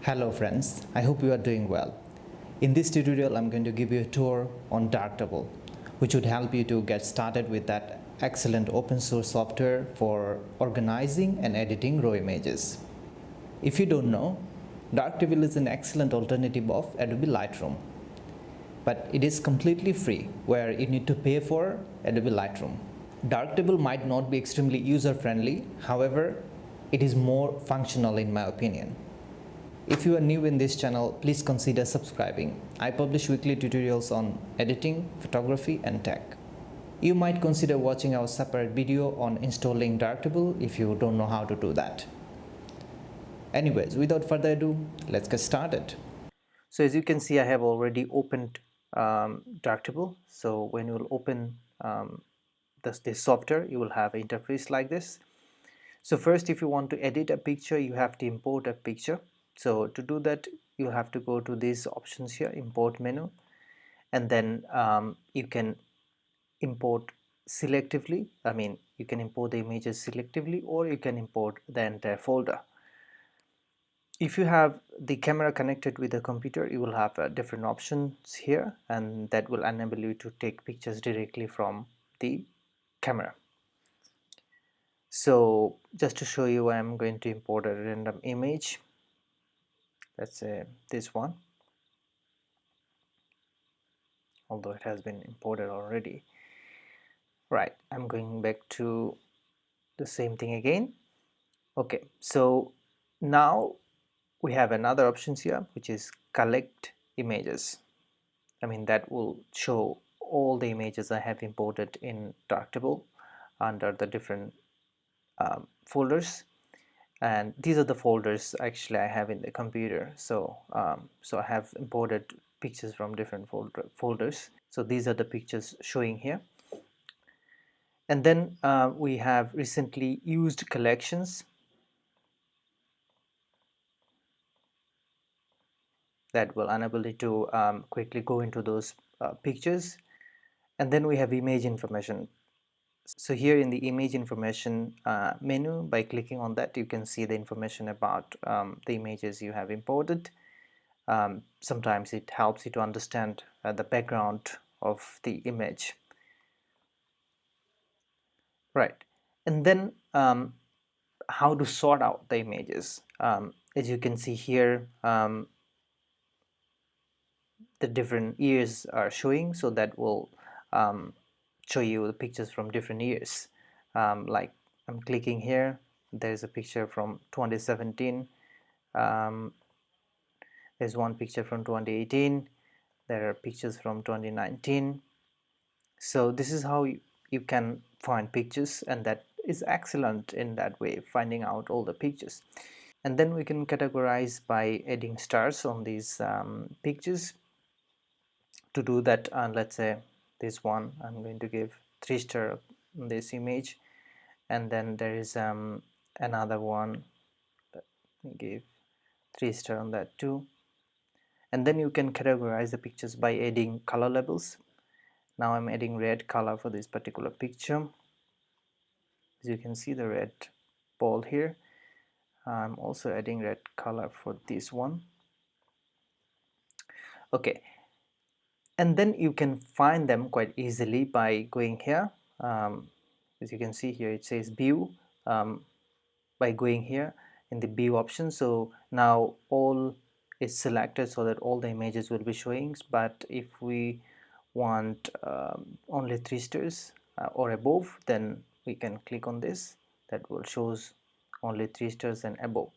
Hello friends, I hope you are doing well. In this tutorial, I'm going to give you a tour on Darktable, which would help you to get started with that excellent open source software for organizing and editing raw images. If you don't know, Darktable is an excellent alternative of Adobe Lightroom, but it is completely free, where you need to pay for Adobe Lightroom. Darktable might not be extremely user-friendly, however, it is more functional in my opinion. If you are new in this channel, please consider subscribing. I publish weekly tutorials on editing, photography and tech. You might consider watching our separate video on installing Darktable if you don't know how to do that. Anyways, without further ado, let's get started. So as you can see, I have already opened Darktable. So when you will open this software, you will have an interface like this. So first, if you want to edit a picture, you have to import a picture. So to do that, you have to go to these options here, import menu, and then you can import selectively. You can import the images selectively, or you can import the entire folder. If you have the camera connected with the computer, you will have different options here, and that will enable you to take pictures directly from the camera. So just to show you, I'm going to import a random image. Let's say this one, although it has been imported already. Right, I'm going back to the same thing again. Okay, so now we have another options here, which is collect images. That will show all the images I have imported in Darktable under the different folders, and these are the folders actually I have in the computer. So I have imported pictures from different folders. So these are the pictures showing here. And then we have recently used collections that will enable you to quickly go into those pictures. And then we have image information. So here in the image information menu, by clicking on that, you can see the information about the images you have imported. Sometimes it helps you to understand the background of the image. Right. And then how to sort out the images. As you can see here, the different years are showing, so that will show you the pictures from different years. Like I'm clicking here, there's a picture from 2017, there's one picture from 2018, there are pictures from 2019. So this is how you can find pictures, and that is excellent in that way, finding out all the pictures. And then we can categorize by adding stars on these pictures. To do that, let's say this one, I'm going to give 3 stars on this image, and then there is another one, let me give 3 stars on that too. And then you can categorize the pictures by adding color labels. Now I'm adding red color for this particular picture. As you can see, the red ball here. I'm also adding red color for this one. Okay, and then you can find them quite easily by going here. As you can see here, it says view. By going here in the view option, so now all is selected so that all the images will be showing. But if we want only 3 stars or above, then we can click on this. That will shows only 3 stars and above.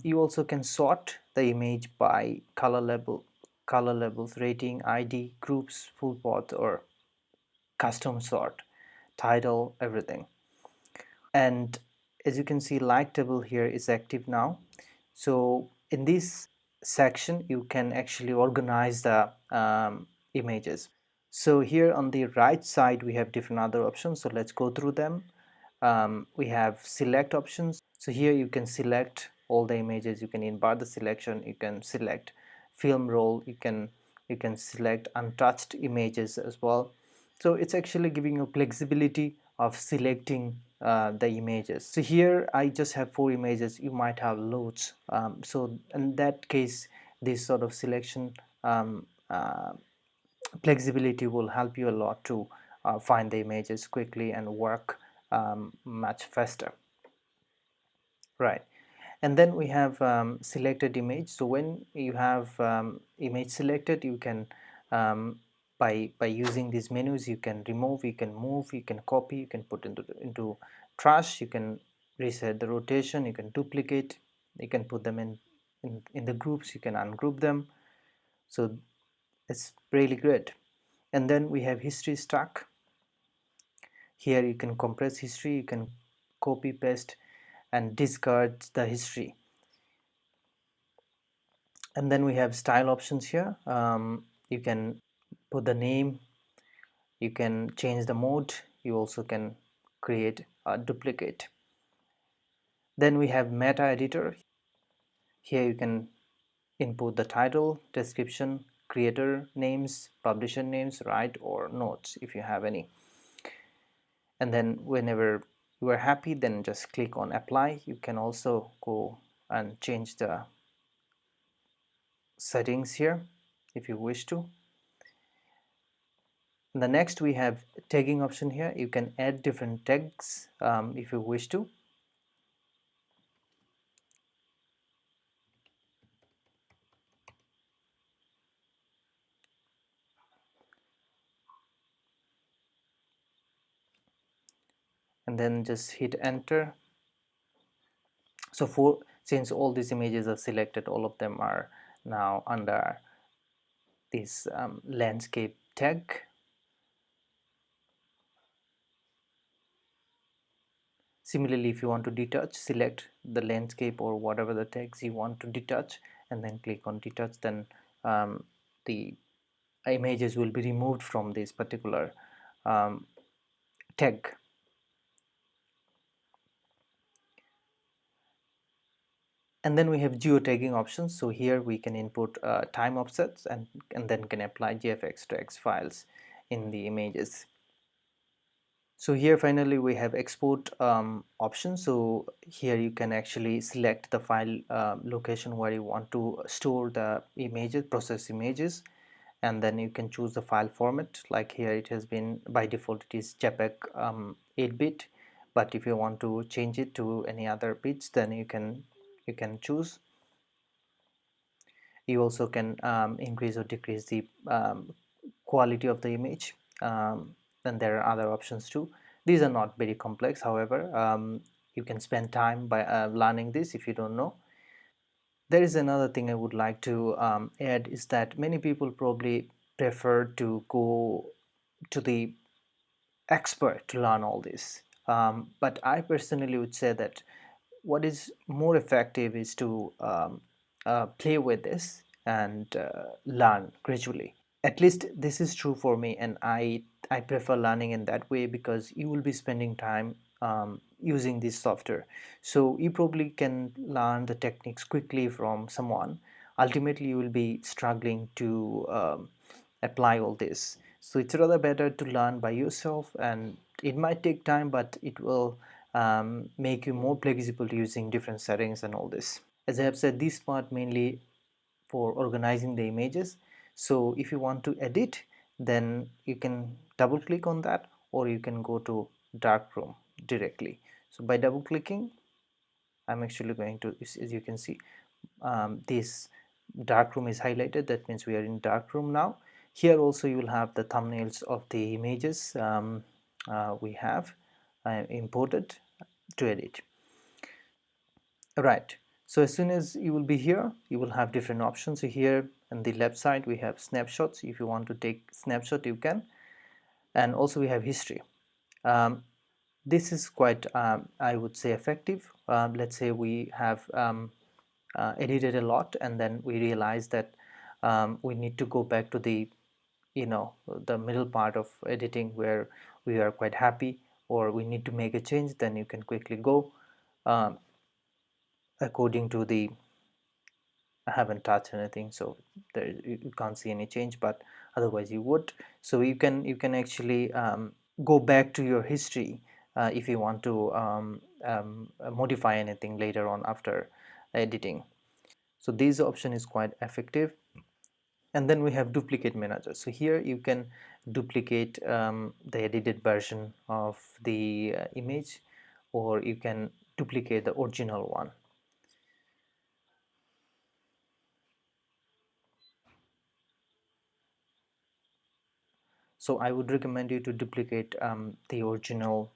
You also can sort the image by color labels, rating, ID, groups, full path, or custom sort, title, everything. And as you can see, Lighttable here is active now. So in this section, you can actually organize the images. So here on the right side, we have different other options. So let's go through them. We have select options. So here you can select all the images. You can invert the selection. You can select film roll. You can select untouched images as well. So it's actually giving you flexibility of selecting the images. So here I just have 4 images, you might have loads. So in that case, this sort of selection flexibility will help you a lot to find the images quickly and work much faster, right? And then we have selected image. So when you have image selected, you can by using these menus, you can remove, you can move, you can copy, you can put into trash, you can reset the rotation, you can duplicate, you can put them in the groups, you can ungroup them. So it's really great. And then we have history stack. Here you can compress history, you can copy paste and discard the history. And then we have style options here. You can put the name, you can change the mode, you also can create a duplicate. Then we have meta editor. Here you can input the title, description, creator names, publisher names, right, or notes if you have any. And then whenever you are happy, then just click on apply. You can also go and change the settings here if you wish to. The next we have tagging option here. You can add different tags if you wish to. And then just hit enter. So since all these images are selected, all of them are now under this landscape tag. Similarly, if you want to detach, select the landscape or whatever the tags you want to detach and then click on detach. Then the images will be removed from this particular tag. And then we have geotagging options. So here we can input time offsets and then can apply GFX to X files in the images. So here finally we have export option. So here you can actually select the file location where you want to store the images, process images, and then you can choose the file format. Like here it has been by default it is JPEG 8-bit, but if you want to change it to any other bits, then you can choose. You also can increase or decrease the quality of the image. Then there are other options too. These are not very complex, however you can spend time by learning this if you don't know. There is another thing I would like to add, is that many people probably prefer to go to the expert to learn all this, but I personally would say that what is more effective is to play with this and learn gradually. At least this is true for me, and I prefer learning in that way, because you will be spending time using this software, so you probably can learn the techniques quickly from someone. Ultimately you will be struggling to apply all this, so it's rather better to learn by yourself, and it might take time, but it will make you more flexible using different settings and all this. As I have said, this part mainly for organizing the images. So if you want to edit, then you can double click on that, or you can go to Darkroom directly. So by double clicking, I'm actually going to, as you can see, this Darkroom is highlighted. That means we are in Darkroom now. Here also you will have the thumbnails of the images we have imported to edit. Right, so as soon as you will be here, you will have different options. So here on the left side we have snapshots. If you want to take snapshot, you can. And also we have history. This is quite I would say effective. Let's say we have edited a lot, and then we realize that we need to go back to the the middle part of editing where we are quite happy, or we need to make a change. Then you can quickly go according to the, I haven't touched anything, so there you can't see any change, but otherwise you would. So you can actually go back to your history if you want to modify anything later on after editing. So this option is quite effective. And then we have duplicate manager. So here you can duplicate the edited version of the image, or you can duplicate the original one. So I would recommend you to duplicate the original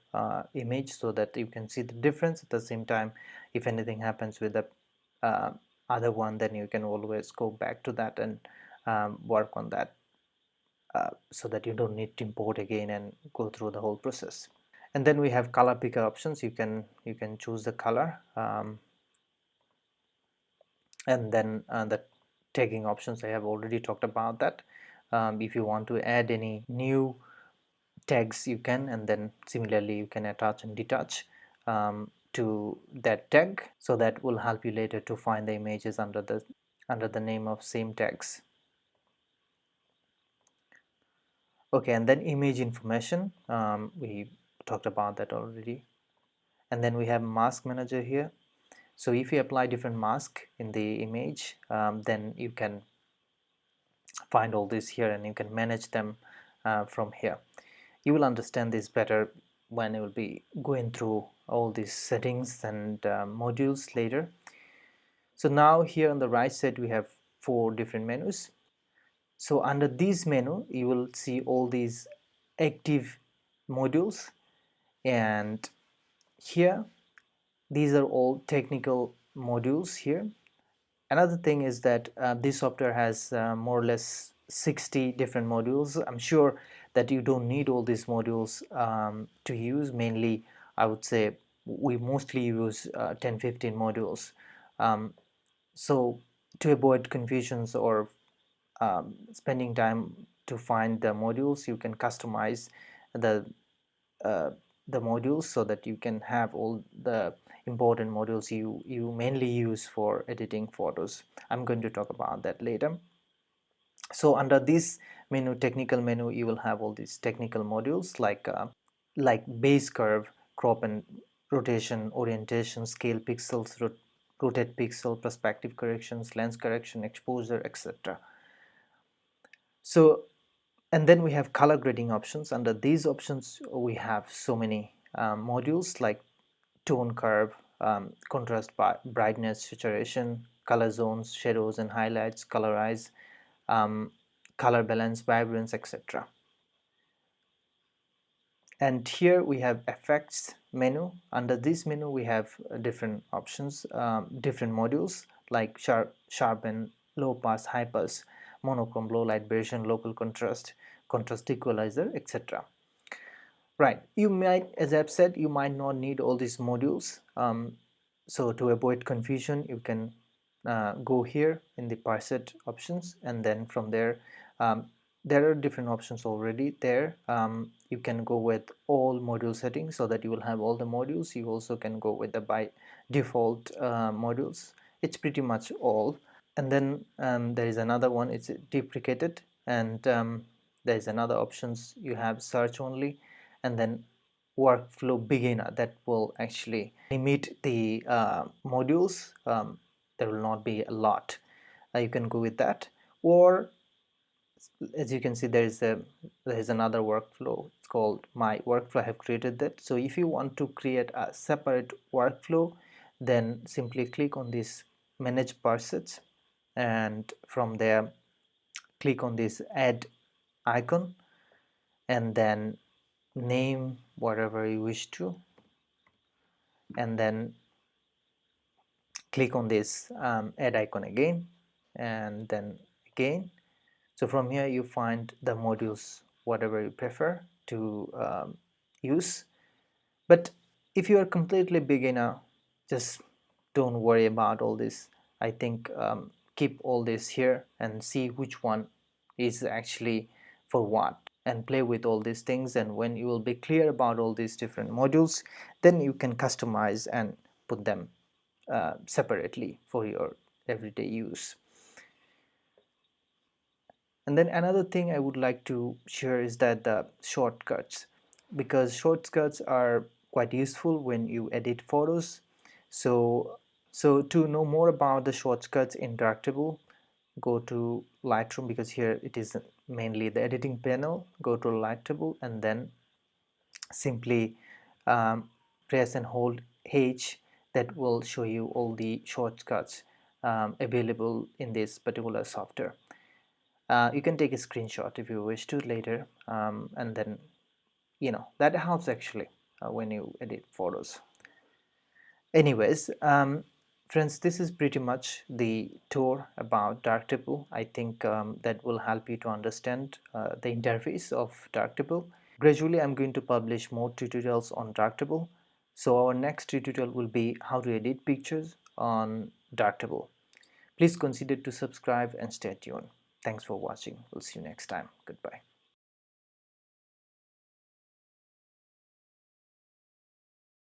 image so that you can see the difference. At the same time, if anything happens with the uh, other one, then you can always go back to that and work on that, so that you don't need to import again and go through the whole process. And then we have color picker options. You can choose the color, and then the tagging options, I have already talked about that. If you want to add any new tags, you can, and then similarly you can attach and detach to that tag, so that will help you later to find the images under the name of same tags. Okay, and then image information, we talked about that already. And then we have mask manager here. So if you apply different mask in the image, then you can find all this here and you can manage them from here. You will understand this better when you will be going through all these settings and modules later. So now here on the right side we have 4 different menus. So under this menu you will see all these active modules, and here these are all technical modules here. Another thing is that this software has more or less 60 different modules. I'm sure that you don't need all these modules to use. Mainly, I would say we mostly use 10-15 modules. Um, so to avoid confusions or spending time to find the modules, you can customize the uh, the modules so that you can have all the important modules you mainly use for editing photos. I'm going to talk about that later. So under this menu, technical menu, you will have all these technical modules like base curve, crop and rotation, orientation, scale pixels, rotate pixel, perspective corrections, lens correction, exposure, etc. So, and then we have color grading options. Under these options we have so many modules like tone curve, contrast, brightness, saturation, color zones, shadows and highlights, colorize, um, color balance, vibrance, etc. And here we have effects menu. Under this menu we have different options, different modules like sharpen, low pass, high pass, monochrome, low light, aberration, local contrast, contrast equalizer, etc. Right, you might, as I've said, you might not need all these modules. So to avoid confusion, you can go here in the parset options, and then from there, there are different options already there. You can go with all module settings so that you will have all the modules. You also can go with the by default modules. It's pretty much all. And then there is another one, it's deprecated, and there is another options. You have search only, and then workflow beginner, that will actually limit the modules. There will not be a lot. You can go with that, or as you can see, there is another workflow. It's called my workflow. I have created that. So if you want to create a separate workflow, then simply click on this manage presets, and from there click on this add icon, and then name whatever you wish to, and then click on this add icon again, and then again. So from here you find the modules whatever you prefer to use. But if you are completely beginner, just don't worry about all this. I think keep all this here and see which one is actually for what, and play with all these things. And when you will be clear about all these different modules, then you can customize and put them separately for your everyday use. And then another thing I would like to share is that the shortcuts, because shortcuts are quite useful when you edit photos. So to know more about the shortcuts in Darktable, go to Lightroom, because here it is mainly the editing panel. Go to Lighttable and then simply press and hold H. That will show you all the shortcuts available in this particular software. You can take a screenshot if you wish to later, and then that helps actually when you edit photos. Anyways, friends, this is pretty much the tour about Darktable. I think that will help you to understand the interface of Darktable. Gradually, I'm going to publish more tutorials on Darktable. So our next tutorial will be how to edit pictures on Darktable. Please consider to subscribe and stay tuned. Thanks for watching. We'll see you next time. Goodbye.